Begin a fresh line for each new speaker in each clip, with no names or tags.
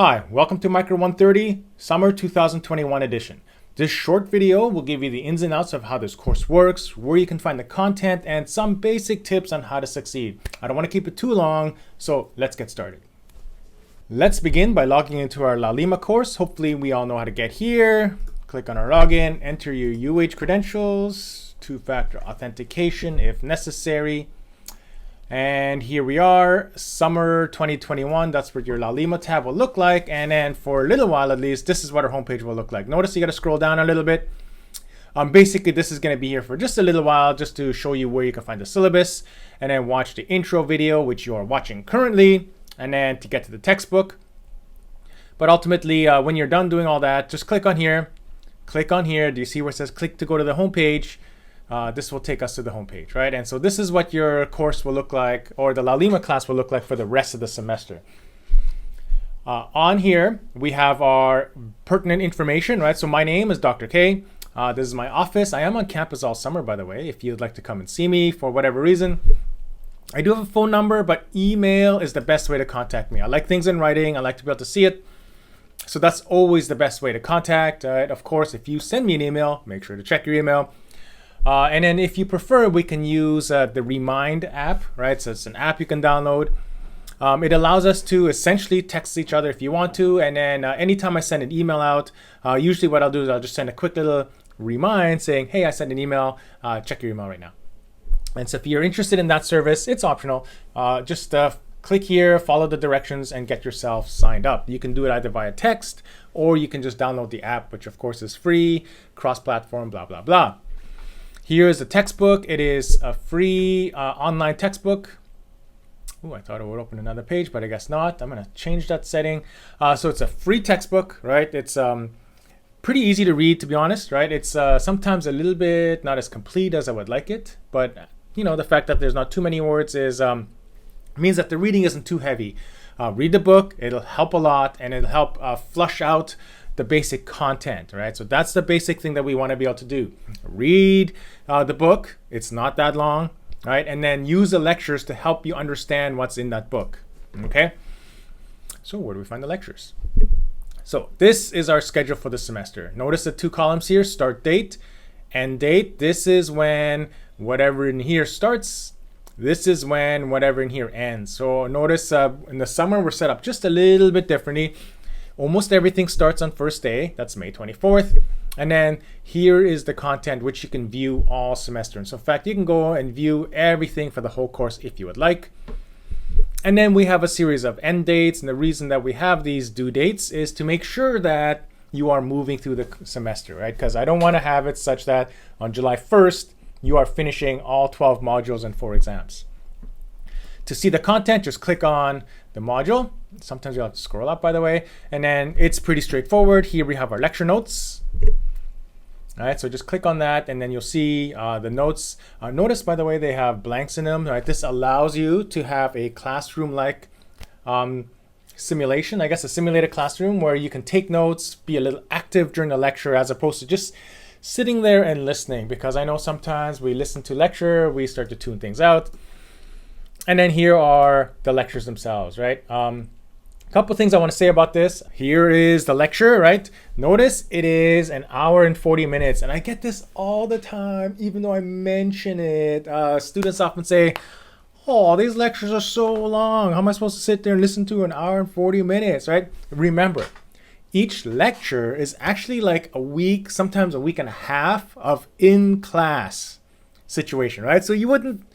Hi, welcome to Micro 130 Summer 2021 edition. This short video will give you the ins and outs of how this course works, where you can find the content, and some basic tips on how to succeed. I don't want to keep it too long, so let's get started. Let's begin by logging into our Laulima course. Hopefully we all know how to get here. Click on our login, enter your UH credentials, two-factor authentication if necessary. And here we are, summer 2021. That's what your Laulima tab will look like. And then for a little while, at least, this is what our homepage will look like. Notice you got to scroll down a little bit. Basically, this is going to be here for just a little while, just to show you where you can find the syllabus, and then watch the intro video, which you are watching currently, and then to get to the textbook. But ultimately, when you're done doing all that, just click on here. Click on here. Do you see where it says click to go to the homepage? This will take us to the homepage, right? And so this is what your course will look like, or the Laulima class will look like for the rest of the semester. On here, we have our pertinent information, right? So my name is Dr. K. This is my office. I am on campus all summer, by the way, if you'd like to come and see me for whatever reason. I do have a phone number, but email is the best way to contact me. I like things in writing. I like to be able to see it. So that's always the best way to contact. Of course, if you send me an email, make sure to check your email. And then if you prefer, we can use the Remind app, right? So it's an app you can download. It allows us to essentially text each other if you want to. And then anytime I send an email out, usually what I'll do is I'll just send a quick little remind saying, hey, I sent an email, check your email right now. And so if you're interested in that service, it's optional. Just click here, follow the directions, and get yourself signed up. You can do it either via text, or you can just download the app, which of course is free, cross-platform, blah, blah, blah. Here is the textbook. It is a free online textbook. Oh, I thought it would open another page, but I guess not. I'm going to change that setting. So it's a free textbook, right? It's pretty easy to read, to be honest, right? It's sometimes a little bit not as complete as I would like it, but you know, the fact that there's not too many words is means that the reading isn't too heavy. Read the book. It'll help a lot, and it'll help flush out the basic content, right? So that's the basic thing that we want to be able to do. Read the book. It's not that long, right? And then use the lectures to help you understand what's in that book, okay? So where do we find the lectures? So this is our schedule for the semester. Notice the two columns here, start date, end date. This is when whatever in here starts. This is when whatever in here ends. So notice in the summer, we're set up just a little bit differently. Almost everything starts on first day. That's May 24th. And then here is the content which you can view all semester. And so in fact, you can go and view everything for the whole course if you would like. And then we have a series of end dates. And the reason that we have these due dates is to make sure that you are moving through the semester, right? Because I don't want to have it such that on July 1st, you are finishing all 12 modules and 4 exams. To see the content, just click on the module. Sometimes you'll have to scroll up, by the way. And then it's pretty straightforward. Here we have our lecture notes. All right, so just click on that, and then you'll see the notes. Notice, by the way, they have blanks in them. All right, this allows you to have a classroom-like simulation, I guess a simulated classroom where you can take notes, be a little active during the lecture as opposed to just sitting there and listening, because I know sometimes we listen to lecture, we start to tune things out. And then here are the lectures themselves, right? A couple things I want to say about this. Here is the lecture, right? Notice it is an hour and 40 minutes. And I get this all the time, even though I mention it. Students often say, oh, these lectures are so long. How am I supposed to sit there and listen to an hour and 40 minutes, right? Remember, each lecture is actually like a week, sometimes a week and a half of in-class situation, right? So you wouldn't,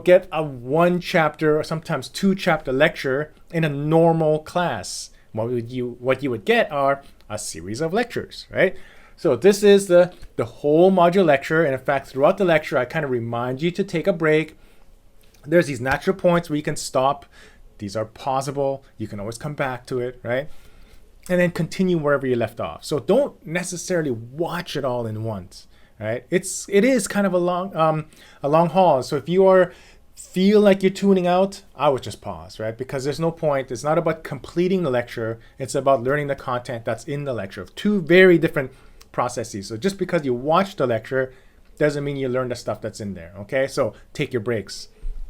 get a 1 chapter or sometimes 2 chapter lecture in a normal class. What you would get are a series of lectures, right? So this is the whole module lecture. And in fact, throughout the lecture, I kind of remind you to take a break. There's these natural points where you can stop. These are pausable. You can always come back to it, right? And then continue wherever you left off. So don't necessarily watch it all in once. Right? It is kind of a long haul. So if you feel like you're tuning out, I would just pause, right? Because there's no point. It's not about completing the lecture. It's about learning the content that's in the lecture. Two very different processes. So just because you watch the lecture doesn't mean you learn the stuff that's in there. Okay? So take your breaks.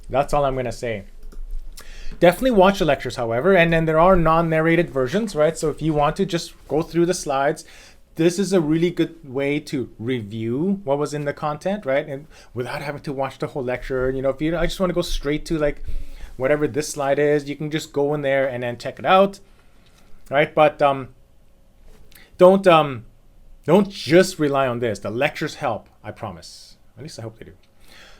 That's all I'm going to say. Definitely watch the lectures, however, and then there are non-narrated versions, right? So if you want to just go through the slides, this is a really good way to review what was in the content, right? And without having to watch the whole lecture. You know, if I just want to go straight to like whatever this slide is, you can just go in there and then check it out, right? But don't just rely on this. The lectures help, I promise. At least I hope they do.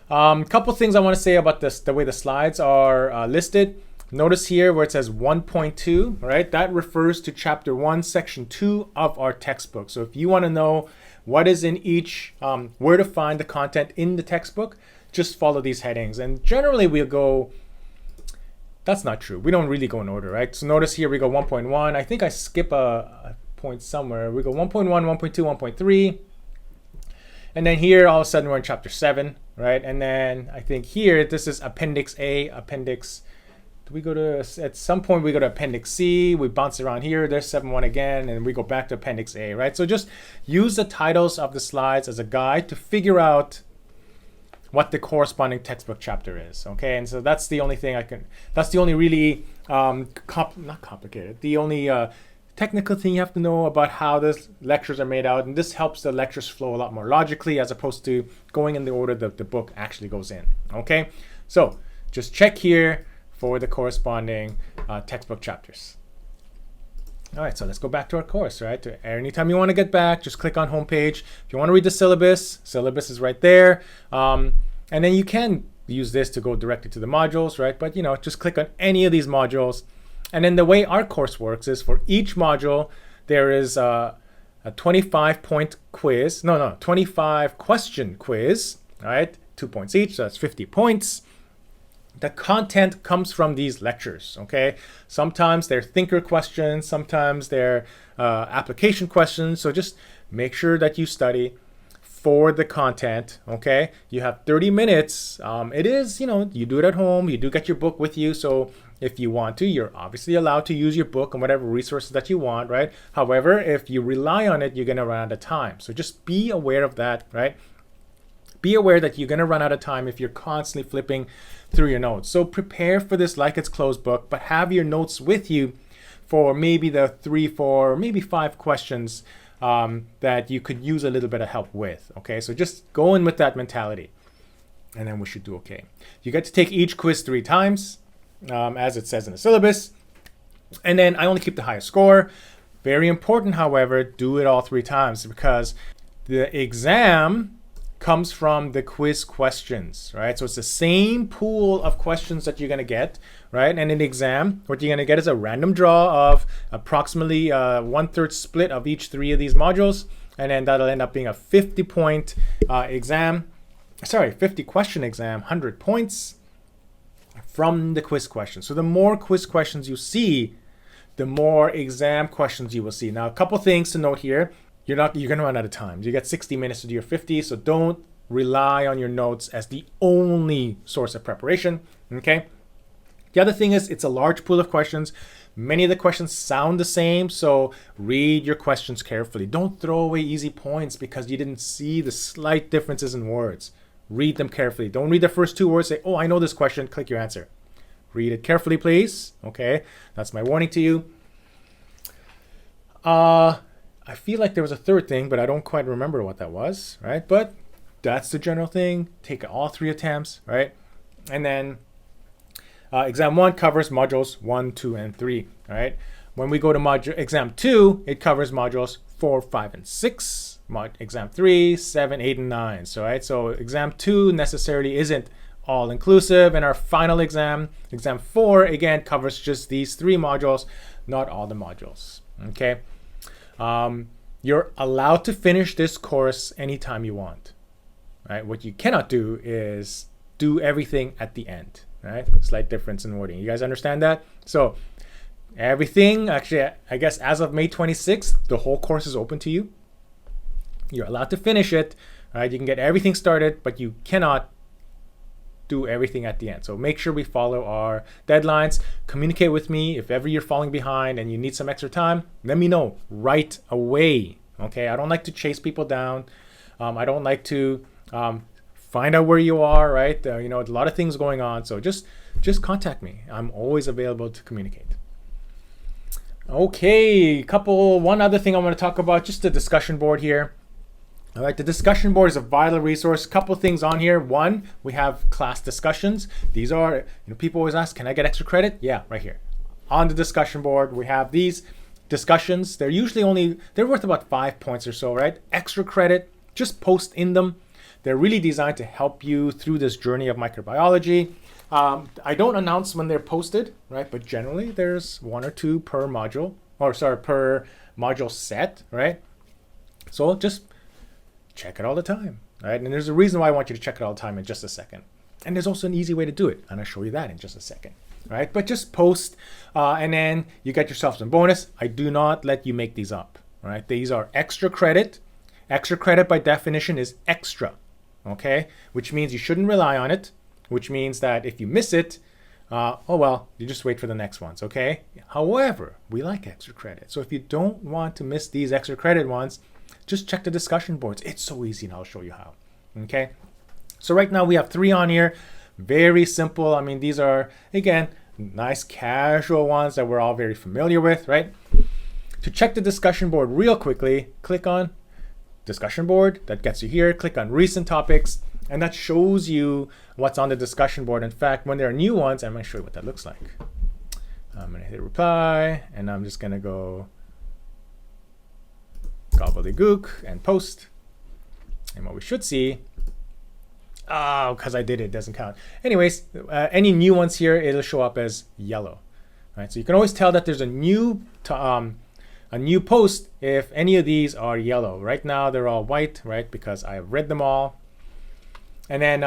Couple things I want to say about this, the way the slides are listed. Notice here where it says 1.2, right? That refers to chapter 1, section 2 of our textbook. So if you want to know what is in each, where to find the content in the textbook, just follow these headings. And generally we'll go, that's not true. We don't really go in order, right? So notice here we go 1.1. I think I skip a point somewhere. We go 1.1, 1.2, 1.3. And then here all of a sudden we're in chapter 7, right? And then I think here this is appendix A, appendix. We go to, at some point we go to appendix C, we bounce around here, there's 7.1 again, and we go back to appendix A, right? So just use the titles of the slides as a guide to figure out what the corresponding textbook chapter is, okay? And so that's the only thing that's the only really, not complicated, the only technical thing you have to know about how the lectures are made out, and this helps the lectures flow a lot more logically as opposed to going in the order that the book actually goes in, okay? So just check here for the corresponding textbook chapters. All right, so let's go back to our course, right? Anytime you want to get back, just click on homepage. If you want to read the syllabus is right there. And then you can use this to go directly to the modules, right? But you know, just click on any of these modules. And then the way our course works is for each module, there is a 25-point quiz. 25 question quiz, all right? 2 points each, so that's 50 points. The content comes from these lectures, okay? Sometimes they're thinker questions, sometimes they're application questions. So just make sure that you study for the content, okay? You have 30 minutes. It is, you know, you do it at home. You do get your book with you. So if you want to, you're obviously allowed to use your book and whatever resources that you want, right? However, if you rely on it, you're going to run out of time. So just be aware of that, right? Be aware that you're going to run out of time if you're constantly flipping through your notes. So prepare for this like it's closed book, but have your notes with you for maybe the 3, 4, maybe 5 questions that you could use a little bit of help with. Okay, so just go in with that mentality, and then we should do okay. You get to take each quiz 3 times, as it says in the syllabus, and then I only keep the highest score. Very important, however, do it all 3 times because the exam comes from the quiz questions, right? So it's the same pool of questions that you're going to get, right? And in the exam, what you're going to get is a random draw of approximately 1/3 split of each 3 of these modules. And then that'll end up being a 50-point exam. 50 question exam, 100 points from the quiz questions. So the more quiz questions you see, the more exam questions you will see. Now, a couple things to note here. You're going to run out of time. You get 60 minutes to do your 50, so don't rely on your notes as the only source of preparation, okay? The other thing is it's a large pool of questions. Many of the questions sound the same, so read your questions carefully. Don't throw away easy points because you didn't see the slight differences in words. Read them carefully. Don't read the first 2 words, say, oh, I know this question, click your answer. Read it carefully, please, okay? That's my warning to you. I feel like there was a third thing, but I don't quite remember what that was, right? But that's the general thing. Take all 3 attempts, right? And then exam 1 covers modules 1, 2, and 3, right? When we go to exam 2, it covers modules 4, 5, and 6. Exam 3, 7, 8, and 9. So, right? So exam 2 necessarily isn't all inclusive. And our final exam, exam 4, again, covers just these 3 modules, not all the modules, okay? You're allowed to finish this course anytime you want, right? What you cannot do is do everything at the end, right? Slight difference in wording. You guys understand that? So everything, actually, I guess as of May 26th, the whole course is open to you. You're allowed to finish it, right? You can get everything started, but you cannot do everything at the end. So make sure we follow our deadlines. Communicate with me if ever you're falling behind and you need some extra time. Let me know right away. Okay, I don't like to chase people down. I don't like to find out where you are, right? You know, a lot of things going on. So just contact me. I'm always available to communicate. Okay, one other thing I want to talk about, just the discussion board here. All right, the discussion board is a vital resource. Couple things on here. One, we have class discussions. These are, you know, people always ask, can I get extra credit? Yeah, right here. On the discussion board, we have these discussions. They're worth about 5 points or so, right? Extra credit, just post in them. They're really designed to help you through this journey of microbiology. I don't announce when they're posted, right? But generally there's 1 or 2 per module, per module set, right? So just check it all the time, right? And there's a reason why I want you to check it all the time in just a second. And there's also an easy way to do it, and I'll show you that in just a second, right? But just post, and then you get yourself some bonus. I do not let you make these up, right? These are extra credit. Extra credit by definition is extra, okay? Which means you shouldn't rely on it, which means that if you miss it, oh well, you just wait for the next ones, okay? However, we like extra credit. So if you don't want to miss these extra credit ones, just check the discussion boards. It's so easy, and I'll show you how, okay? So right now we have 3 on here. Very simple. I mean, these are, again, nice casual ones that we're all very familiar with, right? To check the discussion board real quickly, click on discussion board. That gets you here. Click on recent topics, and that shows you what's on the discussion board. In fact, when there are new ones, I'm going to show you what that looks like. I'm going to hit reply, and I'm just going to go gobbledygook and post. And what we should see, because I did it, doesn't count. Anyways, any new ones here, it'll show up as yellow. Right? So you can always tell that there's a new post if any of these are yellow. Right now they're all white, right? Because I've read them all. And then,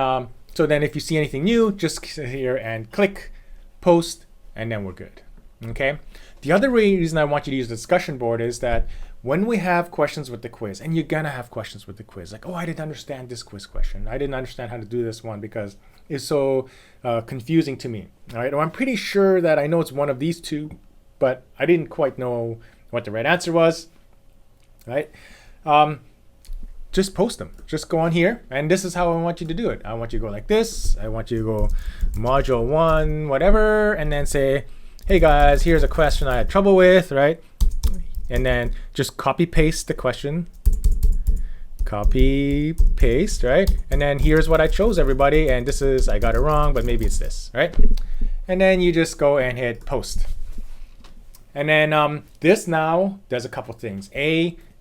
so then if you see anything new, just sit here and click post, and then we're good. Okay. The other reason I want you to use the discussion board is that when we have questions with the quiz, and you're gonna have questions with the quiz, like, oh, I didn't understand this quiz question. I didn't understand how to do this one because it's so confusing to me. All right. Or I'm pretty sure that I know it's one of these two, but I didn't quite know what the right answer was. Right. Just post them. Just go on here, and this is how I want you to do it. I want you to go like this. I want you to go module 1, whatever, and then say, hey guys, here's a question I had trouble with, right? And then just copy paste the question. Copy paste, right? And then here's what I chose, everybody, and this is, I got it wrong, but maybe it's this, right? And then you just go and hit post. And then this now does a couple things.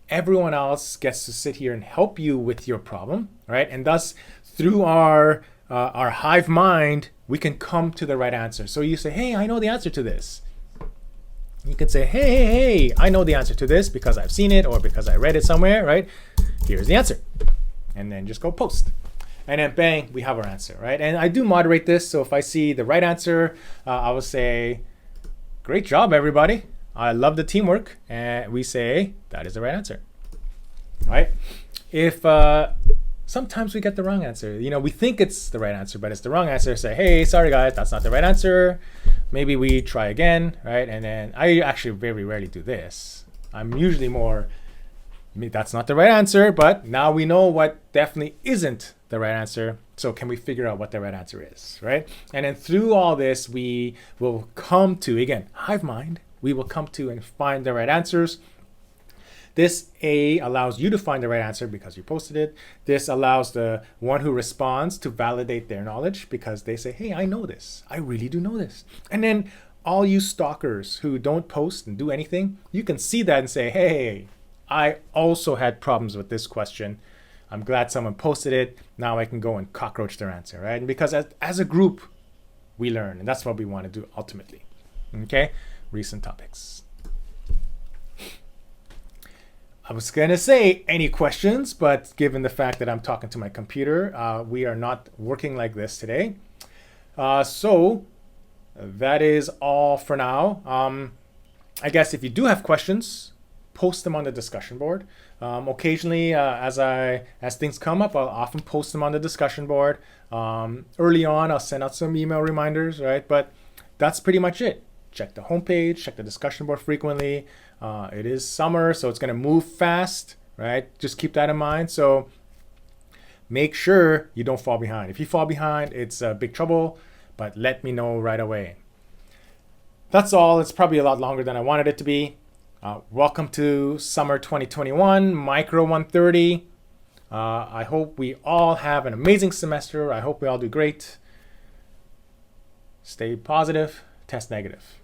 Everyone else gets to sit here and help you with your problem, right? And thus, through our hive mind, we can come to the right answer. So you say, hey, I know the answer to this. You can say, hey, I know the answer to this because I've seen it or because I read it somewhere, right? Here's the answer. And then just go post. And then bang, we have our answer, right? And I do moderate this. So if I see the right answer, I will say, great job, everybody. I love the teamwork. And we say, that is the right answer, right? If sometimes we get the wrong answer, you know, we think it's the right answer, but it's the wrong answer. Say, hey, sorry guys, that's not the right answer. Maybe we try again, right? And then I actually very rarely do this. I'm usually more, that's not the right answer, but now we know what definitely isn't the right answer. So can we figure out what the right answer is, right? And then through all this, we will come to, again, hive mind, we will come to and find the right answers. This allows you to find the right answer because you posted it. This allows the one who responds to validate their knowledge because they say, hey, I know this. I really do know this. And then all you stalkers who don't post and do anything, you can see that and say, hey, I also had problems with this question. I'm glad someone posted it. Now I can go and cockroach their answer, right? And because as a group, we learn, and that's what we want to do ultimately. Okay? Recent topics. I was going to say any questions, but given the fact that I'm talking to my computer, we are not working like this today. So that is all for now. I guess if you do have questions, post them on the discussion board. Occasionally, as things come up, I'll often post them on the discussion board. Early on, I'll send out some email reminders, right? But that's pretty much it. Check the homepage, check the discussion board frequently. It is summer, so it's going to move fast, right? Just keep that in mind. So make sure you don't fall behind. If you fall behind, it's big trouble, but let me know right away. That's all. It's probably a lot longer than I wanted it to be. Welcome to summer 2021, Micro 130. I hope we all have an amazing semester. I hope we all do great. Stay positive, test negative.